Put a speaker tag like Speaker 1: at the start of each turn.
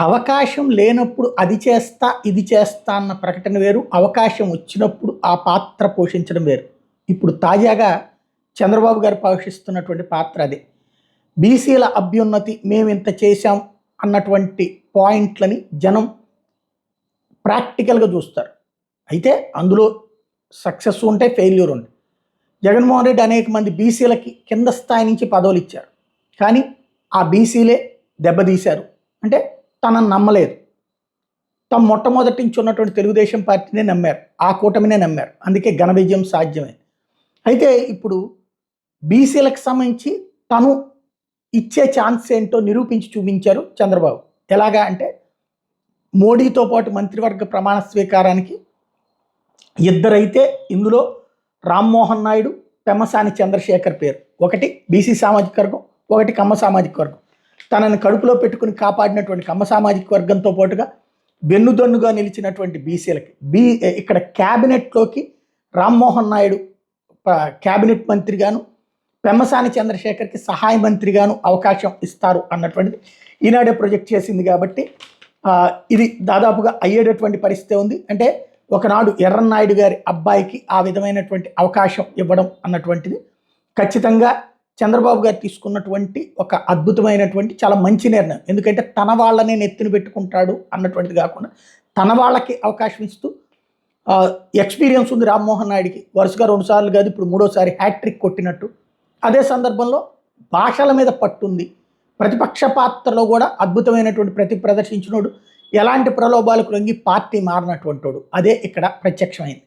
Speaker 1: అవకాశం లేనప్పుడు అది చేస్తా, ఇది చేస్తా అన్న ప్రకటన వేరు. అవకాశం వచ్చినప్పుడు ఆ పాత్ర పోషించడం వేరు. ఇప్పుడు తాజాగా చంద్రబాబు గారు పోషిస్తున్నటువంటి పాత్ర అదే. బీసీల అభ్యున్నతి మేమింత చేశాం అన్నటువంటి పాయింట్లని జనం ప్రాక్టికల్‌గా చూస్తారు. అయితే అందులో సక్సెస్ ఉంటాయి, ఫెయిల్యూర్ ఉంటాయి. జగన్మోహన్ రెడ్డి అనేక మంది బీసీలకి కింద స్థాయి నుంచి పదవులు ఇచ్చారు. కానీ ఆ బీసీలే దెబ్బతీశారు. అంటే తనను నమ్మలేదు. తమ మొట్టమొదటి నుంచి ఉన్నటువంటి తెలుగుదేశం పార్టీనే నమ్మారు, ఆ కూటమినే నమ్మారు. అందుకే ఘన విజయం సాధ్యమైంది. అయితే ఇప్పుడు బీసీలకు సంబంధించి తను ఇచ్చే ఛాన్స్ ఏంటో నిరూపించి చూపించారు చంద్రబాబు. ఎలాగా అంటే మోడీతో పాటు మంత్రివర్గ ప్రమాణ స్వీకారానికి ఇద్దరైతే ఇందులో రామ్మోహన్ నాయుడు, పెమ్మసాని చంద్రశేఖర్ పేరు. ఒకటి బీసీ సామాజిక వర్గం, ఒకటి కమ్మ సామాజిక వర్గం. తనని కడుపులో పెట్టుకుని కాపాడినటువంటి కమ్మ సామాజిక వర్గంతో పాటుగా వెన్నుదన్నుగా నిలిచినటువంటి బీసీలకి ఇక్కడ క్యాబినెట్లోకి రామ్మోహన్ నాయుడు క్యాబినెట్ మంత్రిగాను, పెమ్మసాని చంద్రశేఖర్కి సహాయ మంత్రిగాను అవకాశం ఇస్తారు అన్నటువంటిది ఈనాడే ప్రొజెక్ట్ చేసింది. కాబట్టి ఇది దాదాపుగా అయ్యేటటువంటి పరిస్థితి ఉంది. అంటే ఒకనాడు ఎర్రన్నాయుడు గారి అబ్బాయికి ఆ విధమైనటువంటి అవకాశం ఇవ్వడం అన్నటువంటిది ఖచ్చితంగా చంద్రబాబు గారు తీసుకున్నటువంటి ఒక అద్భుతమైనటువంటి చాలా మంచి నిర్ణయం. ఎందుకంటే తన వాళ్ళనే నెత్తిన పెట్టుకుంటాడు అన్నటువంటిది కాకుండా తన వాళ్ళకి అవకాశం ఇస్తూ ఎక్స్పీరియన్స్ ఉంది రామ్మోహన్ నాయుడికి. వరుసగా 2 సార్లు కాదు, ఇప్పుడు 3వ సారి హ్యాట్రిక్ కొట్టినట్టు. అదే సందర్భంలో భాషల మీద పట్టుంది. ప్రతిపక్ష పాత్రలో కూడా అద్భుతమైనటువంటి ప్రదర్శించినోడు. ఎలాంటి ప్రలోభాలకు లొంగి పార్టీ మారినటువంటి వాడు. అదే ఇక్కడ ప్రత్యక్షమైంది.